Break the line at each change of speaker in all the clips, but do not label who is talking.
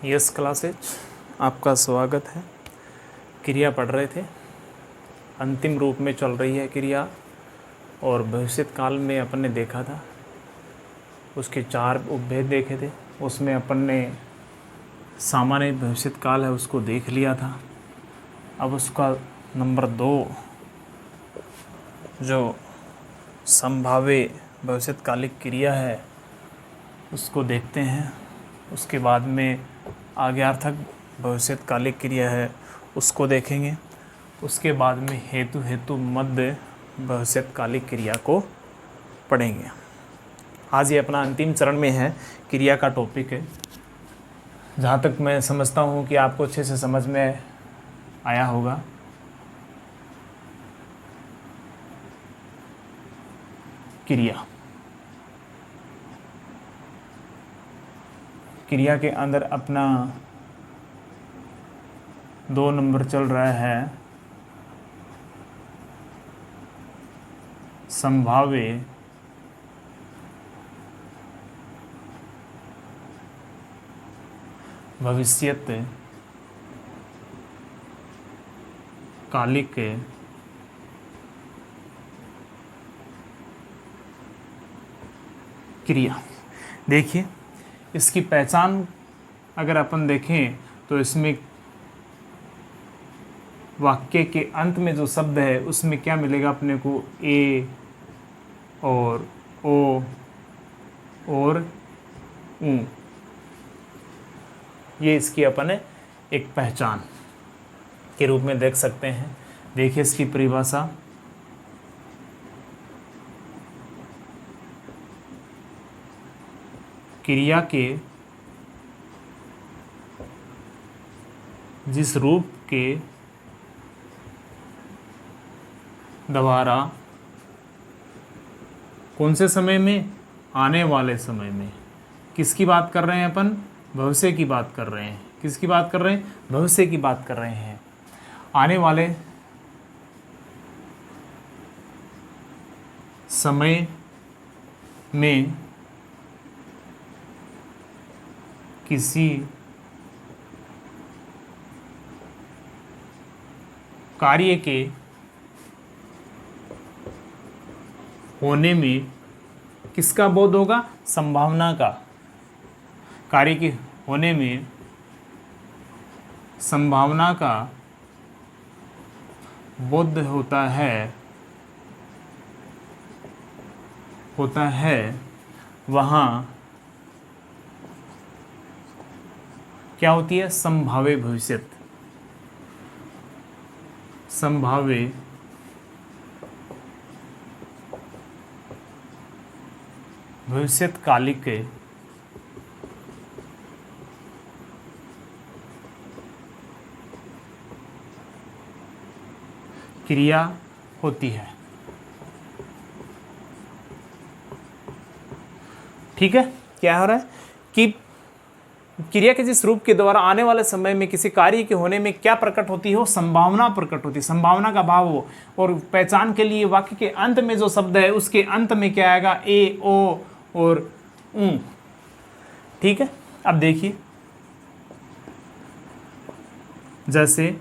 Yes classes, आपका स्वागत है। क्रिया पढ़ रहे थे, अंतिम रूप में चल रही है क्रिया और भविष्यत काल में अपन ने देखा था, उसके 4 उपभेद देखे थे। उसमें अपन ने सामान्य भविष्यत काल है उसको देख लिया था। अब उसका नंबर 2 जो संभाव्य भविष्यत्कालिक क्रिया है उसको देखते हैं। उसके बाद में आज्ञार्थक भविष्यत्कालिक क्रिया है उसको देखेंगे। उसके बाद में हेतु मध्य भविष्यत्कालिक क्रिया को पढ़ेंगे। आज ये अपना अंतिम चरण में है, क्रिया का टॉपिक है। जहाँ तक मैं समझता हूँ कि आपको अच्छे से समझ में आया होगा। क्रिया के अंदर अपना 2 नंबर चल रहा है संभाव्य भविष्यत कालिक क्रिया। देखिए, इसकी पहचान अगर अपन देखें तो इसमें वाक्य के अंत में जो शब्द है उसमें क्या मिलेगा अपने को, ए और ओ और ऊ। ये इसकी अपन एक पहचान के रूप में देख सकते हैं। देखिए इसकी परिभाषा, क्रिया के जिस रूप के द्वारा कौन से समय में, आने वाले समय में, किसकी बात कर रहे हैं अपन, भविष्य की बात कर रहे हैं। किसकी बात कर रहे हैं, भविष्य की बात कर रहे हैं। आने वाले समय में किसी कार्य के होने में किसका बोध होगा, संभावना का। कार्य के होने में संभावना का बोध होता है वहाँ क्या होती है, संभाव्य भविष्यत। संभाव्य भविष्यत्कालिक क्रिया होती है। ठीक है, क्या हो रहा है कि क्रिया के जिस रूप के द्वारा आने वाले समय में किसी कार्य के होने में क्या प्रकट होती हो, संभावना प्रकट होती है, संभावना का भाव हो। और पहचान के लिए वाक्य के अंत में जो शब्द है उसके अंत में क्या आएगा, ए, ओ और ऊ। ठीक है, अब देखिए जैसे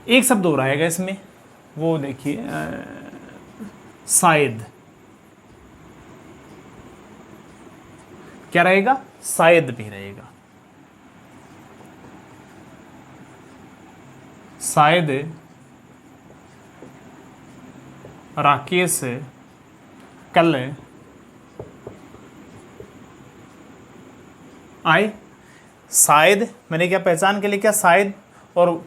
एक शब्द हो रहेगा इसमें, वो देखिए शायद। क्या रहेगा, शायद भी रहेगा। शायद राकेश कल आए। शायद मैंने क्या पहचान के लिए क्या, शायद, और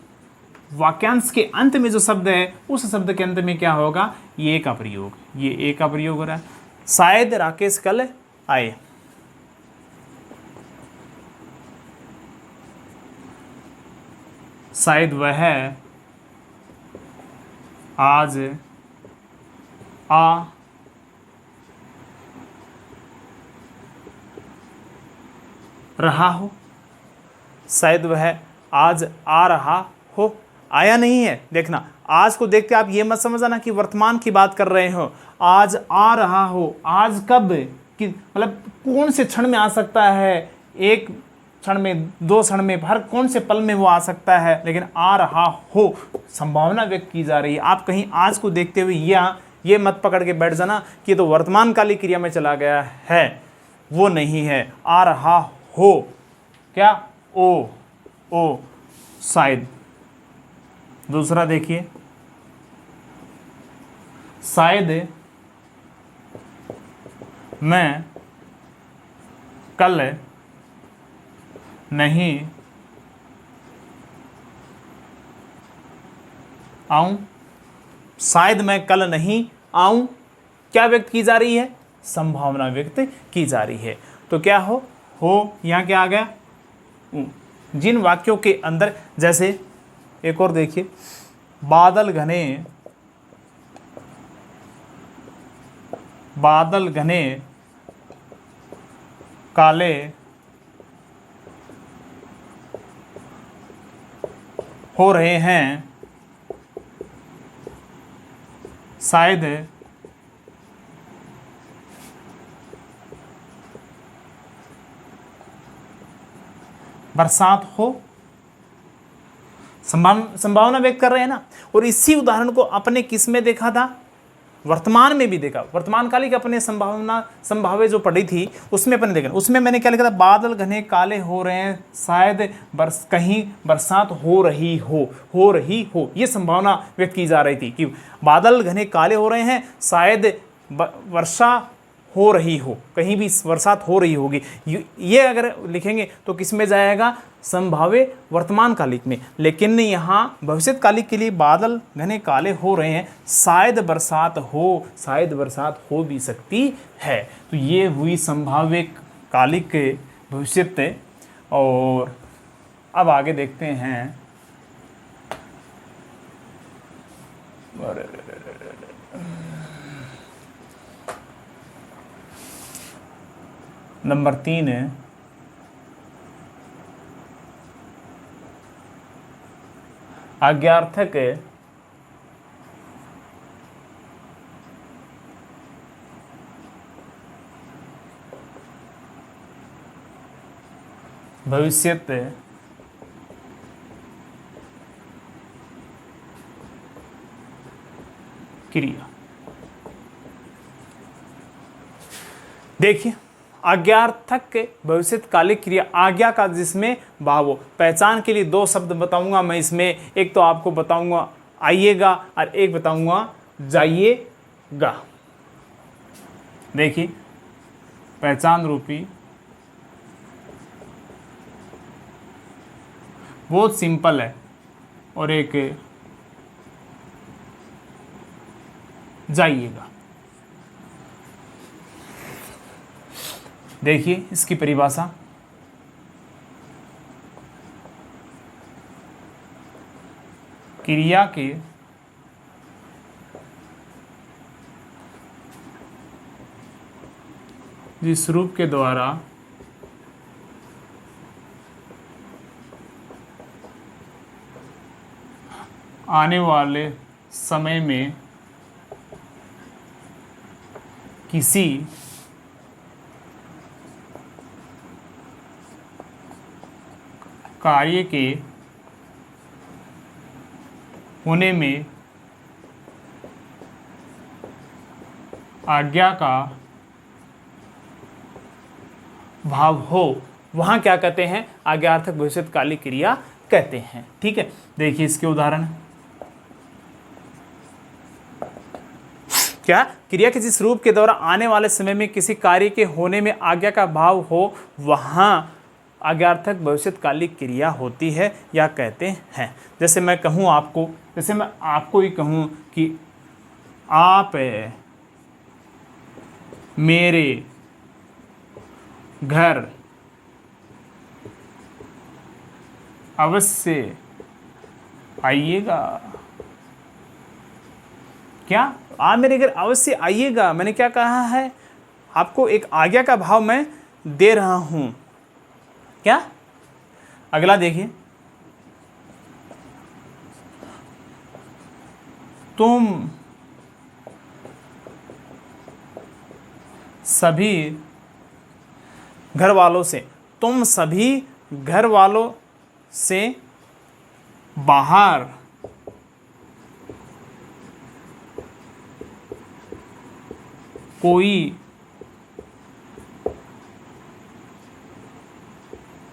वाक्यांश के अंत में जो शब्द है उस शब्द के अंत में क्या होगा, ये का प्रयोग। ये ए का प्रयोग हो रहा है। शायद राकेश कल आए। शायद वह आज आ रहा हो। शायद वह आज आ रहा हो, आया नहीं है। देखना, आज को देखते आप ये मत समझना कि वर्तमान की बात कर रहे हो। आज आ रहा हो, आज कब, कि मतलब कौन से क्षण में आ सकता है, एक क्षण में, दो क्षण में, हर कौन से पल में वो आ सकता है, लेकिन आ रहा हो, संभावना व्यक्त की जा रही है। आप कहीं आज को देखते हुए ये मत पकड़ के बैठ जाना कि तो वर्तमान कालिक क्रिया में चला गया है, वो नहीं है। आ रहा हो, क्या, ओ शायद। दूसरा देखिए, शायद मैं कल नहीं आऊं, शायद मैं कल नहीं आऊं, क्या व्यक्त की जा रही है, संभावना व्यक्त की जा रही है। तो क्या हो यहां क्या आ गया, जिन वाक्यों के अंदर, जैसे एक और देखिए, बादल घने काले हो रहे हैं, शायद बरसात हो, संभावना व्यक्त कर रहे हैं ना। और इसी उदाहरण को अपने किस में देखा था, वर्तमान में भी देखा। वर्तमान कालिक अपने संभाव्य जो पढ़ी थी उसमें अपने देखा, उसमें मैंने क्या लिखा था, बादल घने काले हो रहे हैं, शायद कहीं बरसात हो रही हो, ये संभावना व्यक्त की जा रही थी कि बादल घने काले हो रहे हैं, शायद वर्षा हो रही हो, कहीं भी बरसात हो रही होगी। ये अगर लिखेंगे तो किस में जाएगा, संभाव्य वर्तमान कालिक में। लेकिन यहाँ भविष्यत कालिक के लिए बादल घने काले हो रहे हैं, शायद बरसात हो भी सकती है। तो ये हुई संभाव्य कालिक भविष्यत। और अब आगे देखते हैं, नंबर 3 है आज्ञार्थक भविष्यत क्रिया। देखिए, आज्ञार्थक भविष्यत कालिक क्रिया, आज्ञा का जिसमें भाव हो। पहचान के लिए 2 शब्द बताऊंगा मैं इसमें, एक तो आपको बताऊंगा आइएगा और एक बताऊंगा जाइएगा। देखिए, पहचान रूपी बहुत सिंपल है, और एक जाइएगा। देखिए इसकी परिभाषा, क्रिया के जिस रूप के द्वारा आने वाले समय में किसी कार्य के होने में आज्ञा का भाव हो, वहाँ क्या कहते हैं, आज्ञार्थक भविष्यत कालिक क्रिया कहते हैं। ठीक है, देखिए इसके उदाहरण, क्या, क्रिया के जिस रूप के द्वारा आने वाले समय में किसी कार्य के होने में आज्ञा का भाव हो, वहाँ आज्ञार्थक भविष्यत कालिक क्रिया होती है या कहते हैं। जैसे मैं कहूँ आपको, जैसे मैं आपको ही कहूँ कि आप मेरे घर अवश्य आइएगा। क्या, आप मेरे घर अवश्य आइएगा, मैंने क्या कहा है, आपको एक आज्ञा का भाव मैं दे रहा हूं। क्या, अगला देखिए, तुम सभी घर वालों से, तुम सभी घर वालों से बाहर कोई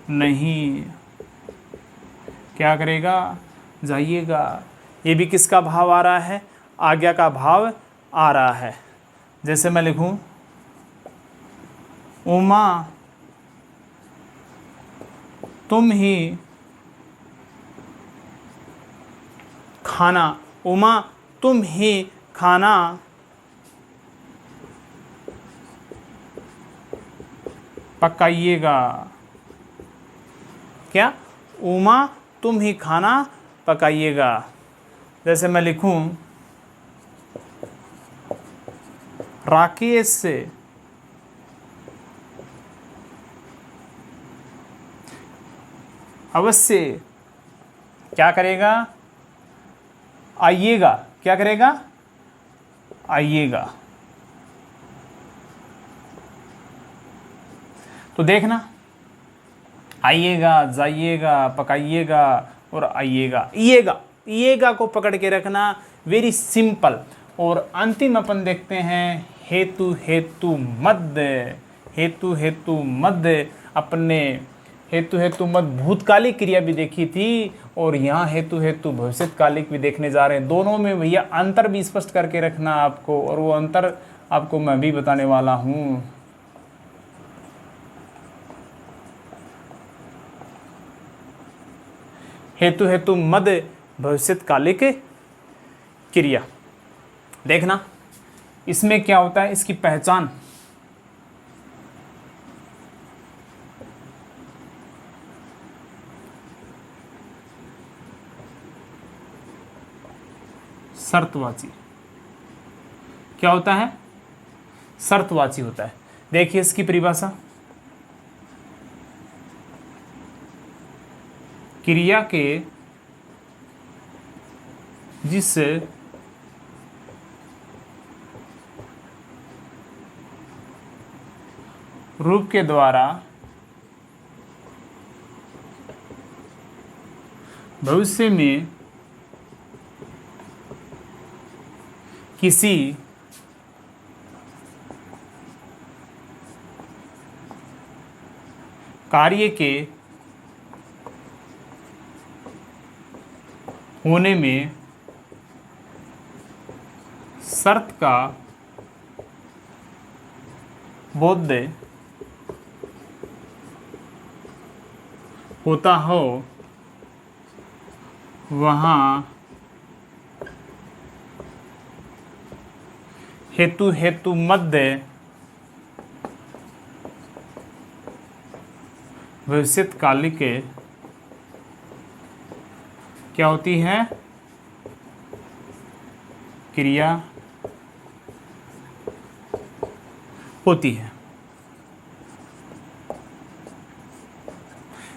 नहीं क्या करेगा, जाइएगा। ये भी किसका भाव आ रहा है, आज्ञा का भाव आ रहा है। जैसे मैं लिखूं, उमा तुम ही खाना, उमा तुम ही खाना पकाइएगा। क्या, उमा तुम ही खाना पकाइएगा। जैसे मैं लिखूं, राकेश से अवश्य क्या करेगा, आइएगा। क्या करेगा, आइएगा। तो देखना, आइएगा, जाइएगा, पकाइएगा और आइएगा। इएगा को पकड़ के रखना, वेरी सिंपल। और अंतिम अपन देखते हैं हेतु हेतु मध्य। हेतु हेतु मध्य, अपने हेतु हेतु मध्य भूतकालिक क्रिया भी देखी थी और यहाँ हेतु हेतु भविष्यकालिक भी देखने जा रहे हैं। दोनों में भैया अंतर भी स्पष्ट करके रखना आपको, और वो अंतर आपको मैं भी बताने वाला हूँ। हेतु हेतु मध्य भविष्यकालिक क्रिया देखना, इसमें क्या होता है, इसकी पहचान। शर्तवाची क्या होता है, शर्तवाची होता है। देखिए इसकी परिभाषा, क्रिया के जिस रूप के द्वारा भविष्य में किसी कार्य के होने में शर्त का बोध होता हो, वहाँ हेतु हेतु मध्य भविष्यकालिक क्या होती है, क्रिया होती है।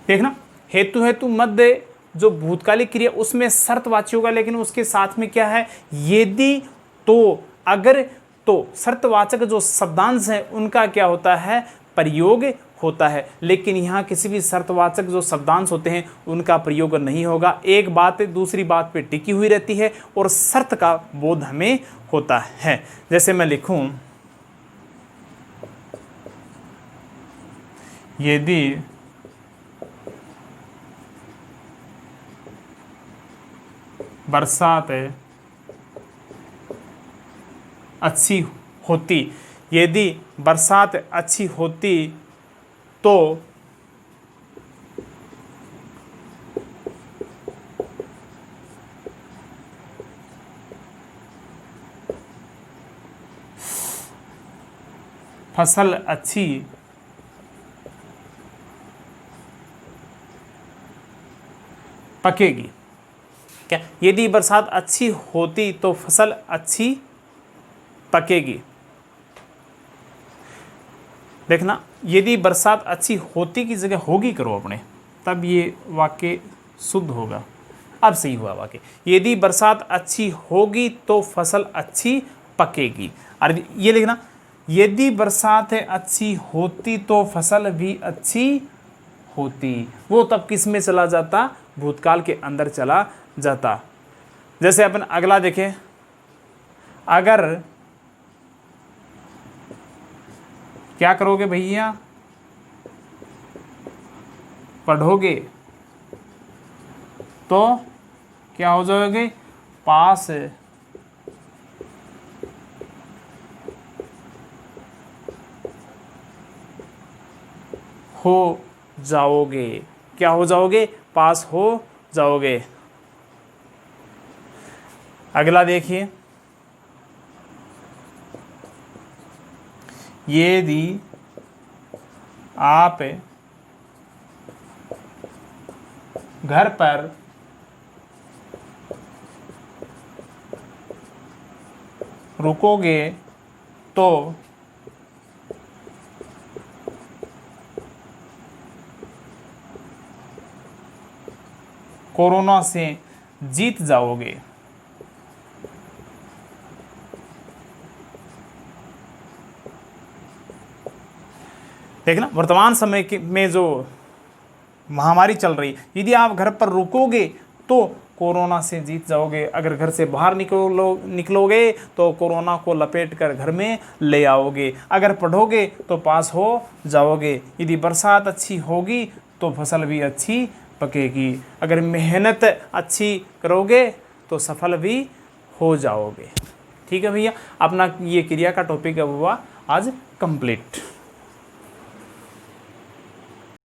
देखना, हेतु हेतु मध्य जो भूतकालिक क्रिया उसमें शर्तवाची होगा, लेकिन उसके साथ में क्या है, यदि, तो, अगर, तो शर्तवाचक जो शब्दांश हैं उनका क्या होता है, प्रयोग होता है। लेकिन यहाँ किसी भी शर्तवाचक जो शब्दांश होते हैं उनका प्रयोग नहीं होगा। एक बात दूसरी बात पे टिकी हुई रहती है और शर्त का बोध हमें होता है। जैसे मैं लिखूं, यदि बरसात अच्छी होती, यदि बरसात अच्छी होती तो फसल अच्छी पकेगी। क्या, यदि बरसात अच्छी होती तो फसल अच्छी पकेगी। देखना, यदि बरसात अच्छी होती की जगह होगी करो अपने, तब ये वाक्य शुद्ध होगा। अब सही हुआ वाक्य, यदि बरसात अच्छी होगी तो फसल अच्छी पकेगी। और ये लिखना, यदि बरसात अच्छी होती तो फसल भी अच्छी होती। वो तब किस में चला जाता? भूतकाल के अंदर चला जाता। जैसे अपन अगला देखें, अगर क्या करोगे भैया, पढ़ोगे तो क्या हो जाओगे? पास हो जाओगे। क्या हो जाओगे? पास हो जाओगे। अगला देखिए, यदि आप घर पर रुकोगे तो कोरोना से जीत जाओगे। देखना, वर्तमान समय में जो महामारी चल रही, यदि आप घर पर रुकोगे तो कोरोना से जीत जाओगे। अगर घर से बाहर निकलोगे तो कोरोना को लपेट कर घर में ले आओगे। अगर पढ़ोगे तो पास हो जाओगे। यदि बरसात अच्छी होगी तो फसल भी अच्छी पकेगी। अगर मेहनत अच्छी करोगे तो सफल भी हो जाओगे। ठीक है भैया, अपना ये क्रिया का टॉपिक है हुआ आज कंप्लीट।